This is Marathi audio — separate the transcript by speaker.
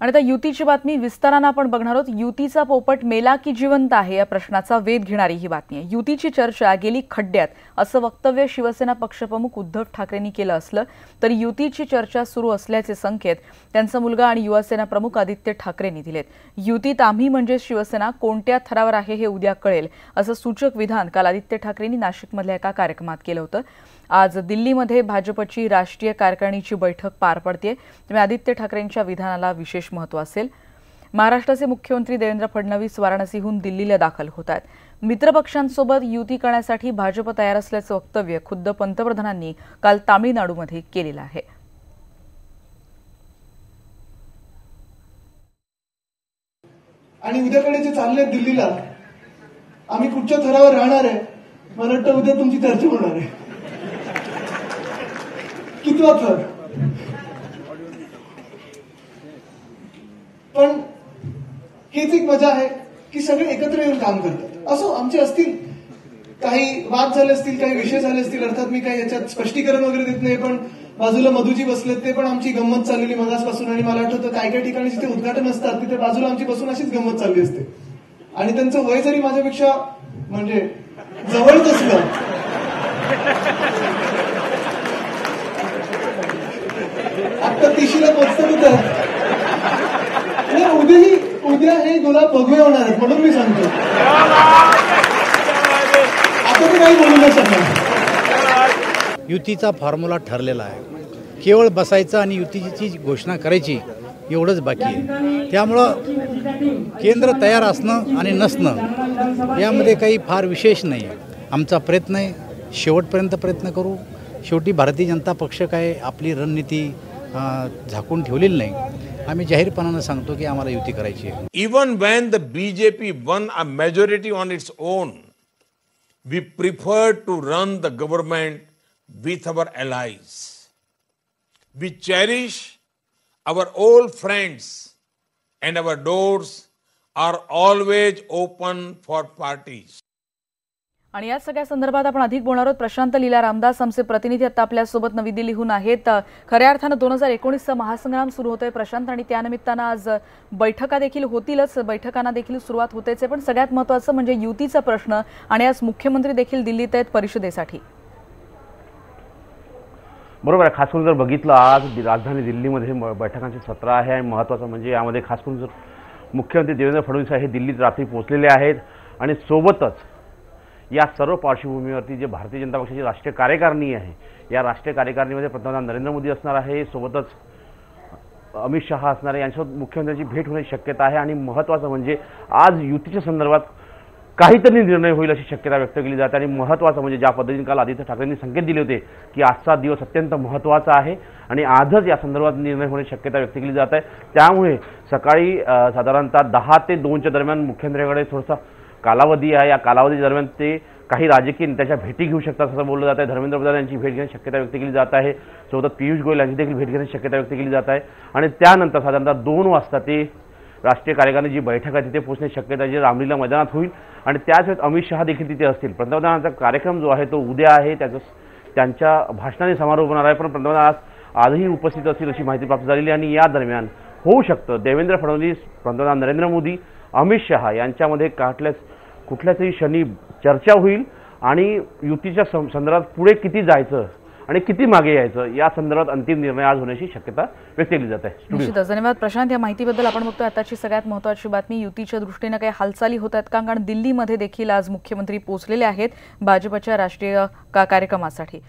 Speaker 1: आणि आता युतीची बातमी विस्ताराने आपण बघणार आहोत। युतीचा पोपट मेला की जिवंत आहे या प्रश्नाचा वेध घेणारी ही बातमी आहे। युतीची चर्चा गेली खड्ड्यात असं वक्तव्य शिवसेना पक्षप्रमुख उद्धव ठाकरेंनी केलं असलं तरी युतीची चर्चा सुरू असल्याचे संकेत त्यांचा मुलगा आणि युवासेना प्रमुख आदित्य ठाकरेंनी दिलेत। युतीत आम्ही म्हणजे शिवसेना कोणत्या थरावर आहे हे उद्या कळेल असं सूचक विधान काल आदित्य ठाकरेंनी नाशिकमधल्या एका कार्यक्रमात केलं होतं। आज दिल्लीमध्ये भाजपची राष्ट्रीय कार्यकारिणीची बैठक पार पडते, त्यामुळे आदित्य ठाकरेंच्या विधानाला विशेष महत्त्व असेल। महाराष्ट्राचे मुख्यमंत्री देवेंद्र फडणवीस वाराणसीहून दिल्लीला दाखल होत आहेत। मित्रपक्षांसोबत युती करण्यासाठी भाजप तयार असल्याचं वक्तव्य खुद्द पंतप्रधानांनी काल तामिळनाडूमध्ये केलेलं आहे।
Speaker 2: आणि उद्याकडे जे चालले दिल्लीला आम्ही कुठच्या थरावर राहणार आहे, मला वाटतं उद्या तुमची चर्चा होणार आहे। कितवा थर? पण हेच एक मजा आहे की सगळे एकत्र येऊन काम करतात। असो आमचे असतील काही वाद झाले असतील, काही विषय झाले असतील, अर्थात मी काही याच्यात स्पष्टीकरण वगैरे देत नाही, पण बाजूला मधुजी बसलेत ते पण आमची गंमत चाललेली मगासपासून। आणि मला आठवतं काही काही ठिकाणी जिथे उद्घाटन असतात तिथे बाजूला आमची बसून अशीच गंमत चालली असते। आणि त्यांचं वय जरी माझ्यापेक्षा म्हणजे जवळच असलं आता 30ला पोहोचतात उद्या हे गुलाब भगवे होणार आहेत म्हणून मी सांगतो। आता ते काही बोलू नाही शकणार।
Speaker 3: युतीचा फॉर्म्युला ठरलेला आहे, केवळ बसायचं आणि युतीची घोषणा करायची एवढंच बाकी आहे। त्यामुळं केंद्र तयार असणं आणि नसणं यामध्ये काही फार विशेष नाही आहे। आमचा प्रयत्न आहे, शेवटपर्यंत प्रयत्न करू। शेवटी भारतीय जनता पक्ष काय आपली रणनीती झाकून ठेवलेली नाही। आम्ही जाहीरपणाने सांगतो की आम्हाला युती करायची आहे।
Speaker 4: Even when the BJP won a majority on its own, we prefer to run the government with our allies. We cherish our old friends and our doors are always open for parties.
Speaker 1: आणि या सगळ्या संदर्भात आपण अधिक बोलणार आहोत। प्रशांत लीला रामदास आमचे प्रतिनिधी आता आपल्या सोबत नवी दिल्लीहून आहेत। खऱ्या अर्थाने 2019चा महासंग्राम सुरू होतोय प्रशांत, आणि त्यानिमित्तानं आज बैठका देखील होतीलच, बैठकांना देखील सुरुवात होतेच, पण सगळ्यात महत्त्वाचं म्हणजे युतीचा प्रश्न। आणि आज मुख्यमंत्री देखील दिल्लीत आहेत परिषदेसाठी।
Speaker 5: बरोबर आहे। खास करून जर बघितलं आज राजधानी दिल्लीमध्ये बैठकांचे सत्र आहे आणि महत्त्वाचं म्हणजे यामध्ये खास करून जर मुख्यमंत्री देवेंद्र फडणवीस हे दिल्लीत रात्री पोहोचलेले आहेत आणि सोबतच या सर्व पार्श्वभूमीवरती जे भारतीय जनता पक्षाची राष्ट्रीय कार्यकारिणी आहे, या राष्ट्रीय कार्यकारिणीमध्ये पंतप्रधान नरेंद्र मोदी असणार आहे, सोबतच अमित शहा असणार आहे, यांच्यासोबत मुख्यमंत्र्यांची भेट होण्याची शक्यता आहे। आणि महत्त्वाचं म्हणजे आज युतीच्या संदर्भात काहीतरी निर्णय होईल अशी शक्यता व्यक्त केली जाते। आणि महत्त्वाचं म्हणजे ज्या पद्धतीने काल आदित्य ठाकरेंनी संकेत दिले होते की आजचा दिवस अत्यंत महत्त्वाचा आहे आणि आजच या संदर्भात निर्णय होण्याची शक्यता व्यक्त केली जात आहे। त्यामुळे सकाळी साधारणतः 10 ते 2च्या दरम्यान मुख्यमंत्र्यांकडे थोडासा कालावधी आहे। या कालावधी दरम्यान ते काही राजकीय नेत्याच्या भेटी घेऊ शकतात असं बोललं जात आहे। धर्मेंद्र प्रधान यांची भेट घेण्याची शक्यता व्यक्त केली जात आहे, सोबत पियुष गोयल यांची देखील भेट घेण्याची शक्यता व्यक्त केली जात आहे। आणि त्यानंतर साधारणतः 2 वाजता ते राष्ट्रीय कार्यकारिणी जी बैठक आहे तिथे पोहोचण्याची शक्यता जी रामलीला मैदानात होईल। आणि त्याच वेळेस अमित शहा देखील तिथे असतील। पंतप्रधानांचा कार्यक्रम जो आहे तो उद्या आहे, त्यांच्या भाषणाने समारोप होणार आहे, पण पंतप्रधान आजही उपस्थित असतील अशी माहिती प्राप्त झालेली। आणि या दरम्यान होऊ शकतं देवेंद्र फडणवीस, पंतप्रधान नरेंद्र मोदी, अमित शहा यांच्यामध्ये कुठल्याच क्षणी चर्चा होईल आणि युतीच्या संदर्भात पुढे किती जायचं आणि किती मागे यायचं या संदर्भात अंतिम निर्णय आज होण्याची शक्यता व्यक्त केली जात आहे।
Speaker 1: निश्चितच धन्यवाद प्रशांत या माहितीबद्दल। आपण बघतो आताची सगळ्यात महत्त्वाची बातमी, युतीच्या दृष्टीने काही हालचाली होत आहेत का? कारण दिल्लीमध्ये देखील आज मुख्यमंत्री पोहोचलेले आहेत भाजपच्या राष्ट्रीय कार्यक्रमासाठी।